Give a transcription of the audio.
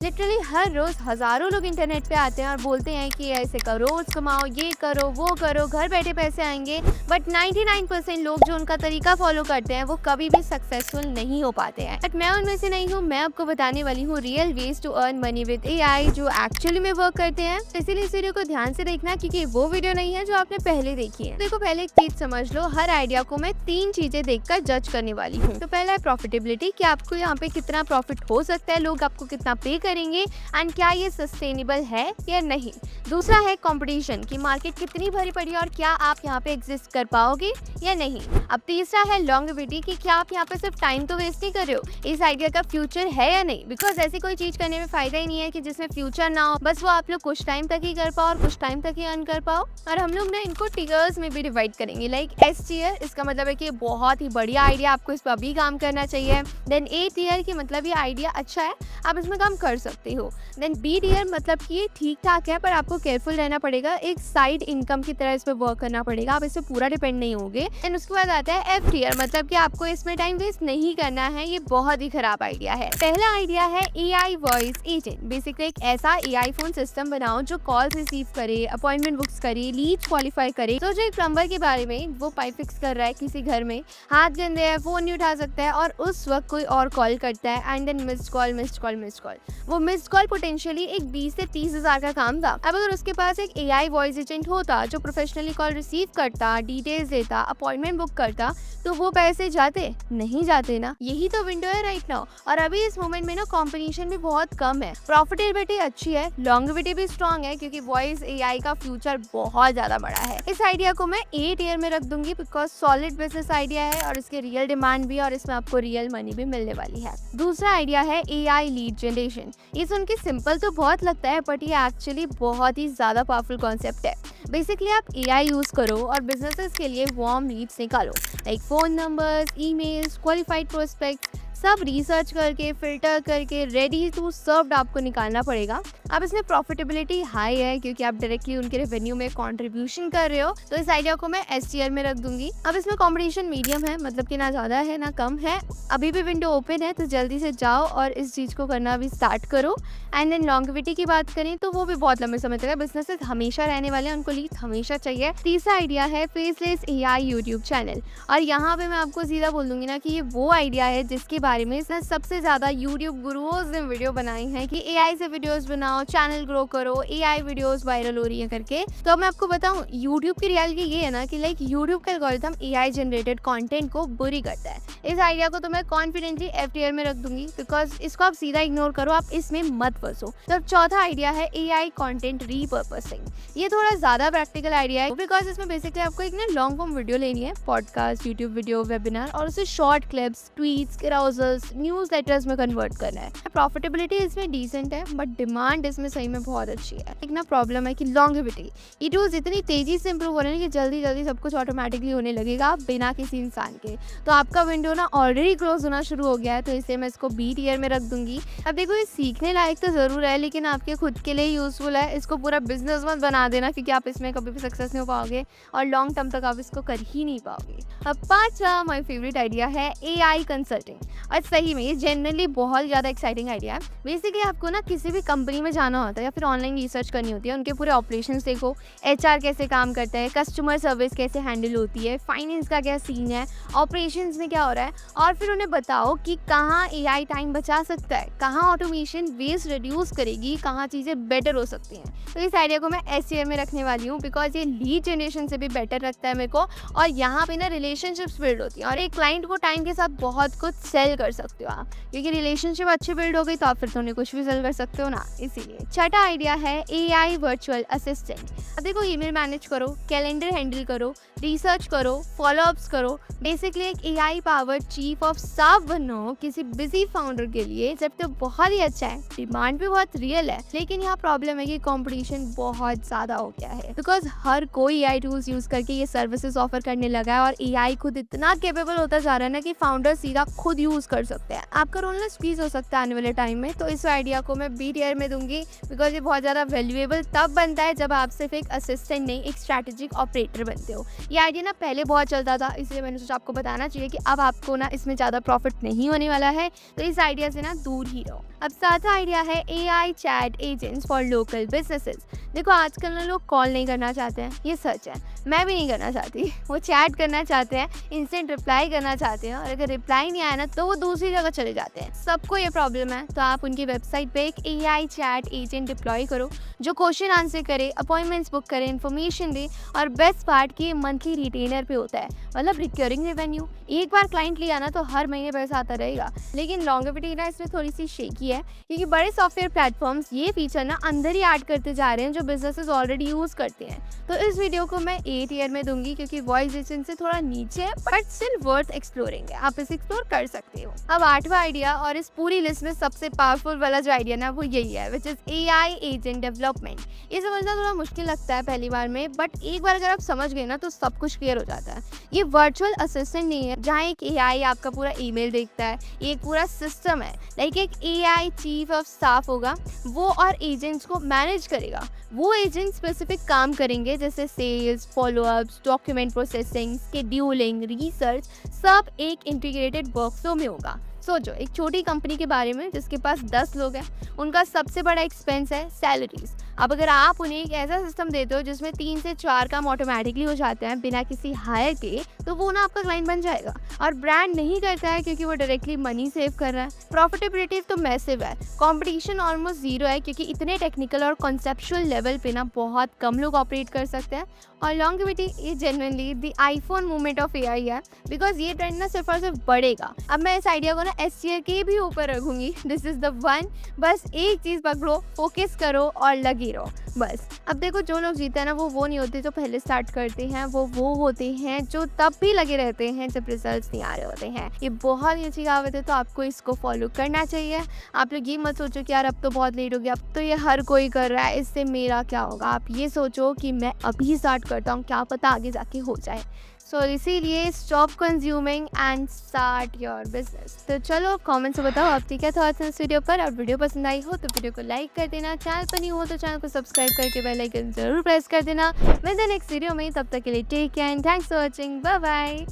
Literally हर रोज हजारों लोग internet पे आते हैं और बोलते हैं कि ऐसे करो, कमाओ, ये करो, वो करो, घर बैठे पैसे आएंगे। बट 99% लोग जो उनका तरीका फॉलो करते हैं वो कभी भी सक्सेसफुल नहीं हो पाते हैं। बट मैं उनमें से नहीं हूँ। मैं आपको बताने वाली हूँ real ways to earn money with AI जो एक्चुअली में वर्क करते हैं। इसीलिए इस वीडियो को ध्यान से देखना, क्योंकि वो वीडियो नहीं है जो आपने पहले देखी है। देखो, पहले एक चीज समझ लो, हर आइडिया को मैं 3 चीजें देखकर जज करने वाली हूँ। तो पहला है प्रॉफिटेबिलिटी, कि आपको यहाँ पे कितना प्रॉफिट हो सकता है, लोग आपको कितना पे करेंगे एंड क्या ये सस्टेनेबल है या नहीं। दूसरा है कंपटीशन, कि मार्केट कितनी भरी पड़ी है और क्या आप यहाँ पे एग्जिस्ट कर पाओगे या नहीं। अब तीसरा है लॉन्गेविटी, कि क्या आप यहाँ पे सिर्फ टाइम तो वेस्ट नहीं कर रहे हो, इस आइडिया का फ्यूचर है या नहीं। बिकॉज ऐसी कोई चीज करने में फायदा ही नहीं है कि जिसमें फ्यूचर ना हो, बस वो आप लोग कुछ टाइम तक ही कर पाओ और कुछ टाइम तक ही अर्न कर पाओ। और हम लोग ना इनको टियर्स में भी डिवाइड करेंगे। लाइक एस टियर, इसका मतलब है कि बहुत ही बढ़िया आइडिया, आपको इस पर अभी काम करना चाहिए। देन ए टियर, की मतलब ये आइडिया अच्छा है, आप इसमें काम कर सकते हो। देन बी टियर, मतलब कि ये ठीक ठाक है पर आपको केयरफुल रहना पड़ेगा, एक साइड इनकम की तरह इस पर वर्क करना पड़ेगा, आप इससे पूरा डिपेंड नहीं होगे। एंड उसके बाद आता है एफ टियर, मतलब कि आपको इसमें टाइम वेस्ट नहीं करना है, ये बहुत ही खराब आइडिया है। पहला आइडिया है एआई वॉइस एजेंट। बेसिकली एक ऐसा एआई फोन सिस्टम बनाओ जो कॉल रिसीव करे, अपॉइंटमेंट बुक्स करे, लीड क्वालिफाई करे। तो जो एक प्लम्बर के बारे में वो पाइप फिक्स कर रहा है किसी घर में, हाथ गंदे है, फोन नहीं उठा सकता है और उस वक्त कोई और कॉल करता है and then missed call missed call missed call. वो मिस्ड कॉल पोटेंशियली एक 20 से 30 हजार का काम था। अब अगर उसके पास एक एआई वॉइस एजेंट होता जो प्रोफेशनली कॉल रिसीव करता, डिटेल्स देता, अपॉइंटमेंट बुक करता, तो वो पैसे जाते नहीं जाते ना। यही तो विंडो है राइट नाउ। और अभी इस मोमेंट में ना कंपटीशन भी बहुत कम है, प्रॉफिटेबिलिटी अच्छी है, लॉन्गेविटी भी स्ट्रॉन्ग है, क्योंकि वॉइस एआई का फ्यूचर बहुत ज्यादा बड़ा है। इस आइडिया को मैं ए टियर में रख दूंगी, बिकॉज सॉलिड बिजनेस आइडिया है और इसके रियल डिमांड भी, और इसमें आपको रियल मनी भी मिलने वाली है। दूसरा आइडिया है एआई लीड जनरेशन। ये सुन के सिंपल तो बहुत लगता है, बट ये एक्चुअली बहुत ही ज्यादा पावरफुल कॉन्सेप्ट है। बेसिकली आप एआई यूज करो और बिजनेसेस के लिए वार्म लीड्स निकालो, like phone numbers, emails, qualified prospect, सब रिसर्च करके फिल्टर करके रेडी टू सर्व्ड आपको निकालना पड़ेगा। अब इसमें प्रॉफिटेबिलिटी हाई है, क्योंकि आप डायरेक्टली उनके रेवेन्यू में कंट्रीब्यूशन कर रहे हो, तो इस आइडिया को मैं एस टियर में रख दूंगी। अब इसमें कंपटीशन मीडियम है, मतलब कि ना ज़्यादा है ना कम है। अभी भी विंडो ओपन है, तो जल्दी से जाओ और इस चीज़ को करना भी स्टार्ट करो। एंड देन लॉन्गेविटी की बात करें तो वो भी बहुत लंबे समय तक है, बिजनेसेस हमेशा रहने वाले हैं, उनको लीड हमेशा चाहिए। तीसरा आइडिया है फेसलेस एआई यूट्यूब चैनल। और यहाँ पे मैं आपको सीधा बोल दूंगी ना कि ये वो आइडिया है जिसके बारे में सबसे ज्यादा यूट्यूब गुरुओं ने वीडियो बनाई है कि एआई से वीडियोस बनाओ, चैनल ग्रो करो, एआई वीडियोस वायरल हो रही है करके। तो अब मैं आपको बताऊं, यूट्यूब की रियलिटी ये है ना कि लाइक यूट्यूब का एल्गोरिथम एआई जनरेटेड कंटेंट को बुरी करता है। इस आइडिया को तो मैं कॉन्फिडेंटली एफ टियर में रख दूंगी, बिकॉज इसको आप सीधा इग्नोर करो, आप इसमें मत फंसो। तो चौथा आइडिया है एआई कंटेंट रीपर्पसिंग। ये थोड़ा ज्यादा प्रैक्टिकल आइडिया है, बिकॉज इसमें बेसिकली आपको एक ना लॉन्ग फॉर्म वीडियो लेनी है, पॉडकास्ट, यूट्यूब वीडियो, वेबिनार, और उसे short clips, tweets, carousels, news letters में कन्वर्ट करना है। प्रॉफिटेबिलिटी इसमें डिसेंट है, बट डिमांड इसमें सही में बहुत अच्छी है। एक ना प्रॉब्लम है कि लॉन्गेविटी, ये टूल्स इतनी तेजी से इंप्रूव हो रहे हैं कि जल्दी जल्दी सब कुछ ऑटोमेटिकली होने लगेगा बिना किसी इंसान के। तो आपका विंडो ना ऑलरेडी क्लोज होना शुरू हो गया है, तो इसलिए मैं इसको बी टियर में रख दूंगी। अब देखो, ये सीखने लायक तो जरूर है, लेकिन आपके खुद के लिए यूजफुल है। इसको पूरा बिजनेस मत बना देना, क्योंकि आप इसमें कभी भी सक्सेस नहीं हो पाओगे और लॉन्ग टर्म तक आप इसको कर ही नहीं पाओगे। अब पांचवा माय फेवरेट आइडिया है एआई कंसल्टिंग। और सही में ये जनरली बहुत ज़्यादा एक्साइटिंग आइडिया है। बेसिकली आपको ना किसी भी कंपनी में जाना होता है या फिर ऑनलाइन रिसर्च करनी होती है, उनके पूरे ऑपरेशंस देखो, एचआर कैसे काम करता है, कस्टमर सर्विस कैसे हैंडल होती है, फाइनेंस का क्या सीन है, ऑपरेशंस में क्या हो रहा है, और फिर उन्हें बताओ कि कहाँ एआई टाइम बचा सकता है, कहाँ ऑटोमेशन वेस्ट रिड्यूस करेगी, कहाँ चीज़ें बेटर हो सकती हैं। तो इस आइडिया को मैं एस टियर में रखने वाली हूँ, बिकॉज ये लीड जनरेशन से भी बेटर रखता है मेरे को, और यहाँ पे ना रिलेशनशिप्स बिल्ड होती है और एक क्लाइंट को टाइम के साथ बहुत कुछ सेल कर सकते हो आप, क्योंकि रिलेशनशिप अच्छी बिल्ड हो गई तो आप फिर तो उन्हें कुछ भी सेल कर सकते हो ना। इसीलिए छठा आइडिया है एआई वर्चुअल असिस्टेंट। अब देखो, ईमेल मैनेज करो, कैलेंडर हैंडल करो, रिसर्च करो, फॉलोअप्स करो, बेसिकली एक AI powered chief of staff बनो किसी बिजी फाउंडर के लिए, जब तो बहुत ही अच्छा है, डिमांड भी बहुत रियल है। लेकिन यहाँ प्रॉब्लम है कि कंपटीशन बहुत ज्यादा हो गया है, बिकॉज हर कोई एआई टूल्स यूज करके ये सर्विसेज ऑफर करने लगा है और एआई एआई खुद इतना कैपेबल होता जा रहा है ना कि फाउंडर सीधा खुद यूज़ कर सकते हैं। आपका रोल ना स्क्वीज़ हो सकता है आने वाले टाइम में, तो इस आइडिया को मैं बी टियर में दूँगी बिकॉज़ ये बहुत ज़्यादा वैल्यूएबल तब बनता है जब आप सिर्फ एक असिस्टेंट नहीं, एक स्ट्रैटेजिक ऑपरेटर बनते हो। ये आइडिया ना पहले बहुत चलता था, इसलिए मैंने सोचा आपको बताना चाहिए कि अब आपको ना इसमें ज़्यादा प्रॉफिट नहीं होने वाला है, तो इस आइडिया से ना दूर ही रहो। अब साथ आइडिया है AI chat agents for local businesses. देखो आजकल ना लोग कॉल नहीं करना चाहते हैं, ये सच है, मैं भी नहीं करना चाहती। वो चैट करना चाहते हैं, इंस्टेंट रिप्लाई करना चाहते हैं, और अगर रिप्लाई नहीं आया ना तो वो दूसरी जगह चले जाते हैं। सबको ये प्रॉब्लम है, तो आप उनकी वेबसाइट पे एक एआई चैट एजेंट डिप्लॉय करो जो क्वेश्चन आंसर करे, अपॉइंटमेंट्स बुक करे, इन्फॉर्मेशन दे, और बेस्ट पार्ट की मंथली रिटेनर पे होता है, मतलब रिकरिंग रेवेन्यू। एक बार क्लाइंट लिया ना तो हर महीने पैसा आता रहेगा। लेकिन लॉन्गेविटी ना इसमें थोड़ी सी शेकी है, क्योंकि बड़े सॉफ्टवेयर प्लेटफॉर्म्स ये फीचर ना अंदर ही ऐड करते जा रहे हैं जो बिजनेसेस ऑलरेडी यूज़ करते हैं। तो इस वीडियो को मैं ए टियर में दूंगी क्योंकि वॉइस एजेंट से थोड़ा नीचे है, बट स्टिल वर्थ एक्सप्लोरिंग है, आप इसे एक्सप्लोर कर सकते हो। अब 8वां आइडिया, और इस पूरी लिस्ट में सबसे पावरफुल वाला जो आइडिया ना वो यही है, which is AI agent development. ये समझना थोड़ा मुश्किल लगता है पहली बार में, बट एक बार अगर आप समझ गए ना तो सब कुछ क्लियर हो जाता है। ये वर्चुअल असिस्टेंट नहीं है जहाँ एक एआई आपका पूरा ईमेल देखता है, ये एक पूरा सिस्टम है। लाइक एक एआई चीफ ऑफ स्टाफ होगा, वो और एजेंट्स को मैनेज करेगा। वो एजेंट स्पेसिफिक काम करेंगे जैसे sales, followups, document processing, scheduling, research, सब एक इंटीग्रेटेड वर्कफ्लो में होगा। सोचो एक छोटी कंपनी के बारे में जिसके पास 10 लोग हैं, उनका सबसे बड़ा एक्सपेंस है सैलरीज। अब अगर आप उन्हें एक ऐसा सिस्टम देते हो जिसमें 3 से 4 काम ऑटोमेटिकली हो जाते हैं बिना किसी हायर के, तो वो ना आपका क्लाइंट बन जाएगा। और ब्रांड नहीं करता है क्योंकि वो डायरेक्टली मनी सेव कर रहा है। प्रॉफिटेबिलिटी तो मैसिव है, कंपटीशन ऑलमोस्ट जीरो है क्योंकि इतने टेक्निकल और कॉन्सेप्चुअल लेवल पे ना बहुत कम लोग ऑपरेट कर सकते हैं। और लॉन्गेविटी ये genuinely the iPhone movement of AI है, बिकॉज ये ट्रेंड ना सिर्फ और सिर्फ बढ़ेगा। अब मैं इस आइडिया को ना एस टियर के भी ऊपर रखूंगी। This is the one. बस एक चीज पकड़ो, फोकस करो और लगी रहो बस। अब देखो जो लोग जीते हैं ना वो नहीं होते जो पहले स्टार्ट करते हैं, वो होते हैं जो तब भी लगे रहते हैं जब रिजल्ट्स नहीं आ रहे होते हैं। ये बहुत ही अच्छी कहावत है, तो आपको इसको फॉलो करना चाहिए। आप लोग ये मत सोचो कि यार अब तो बहुत लेट हो गया, अब तो ये हर कोई कर रहा है, इससे मेरा क्या होगा। आप ये सोचो कि मैं अभी स्टार्ट करता हूँ, क्या पता आगे जाके हो जाए। सो इसीलिए stop consuming and start your business. तो चलो कमेंट्स में बताओ आपके क्या थॉट्स हैं इस वीडियो पर, और वीडियो पसंद आई हो तो वीडियो को लाइक कर देना, चैनल पर नहीं हो तो चैनल को सब्सक्राइब करके बेल आइकन जरूर प्रेस कर देना। मिलते हैं नेक्स्ट वीडियो में, तब तक के लिए take care and thanks for watching, bye bye.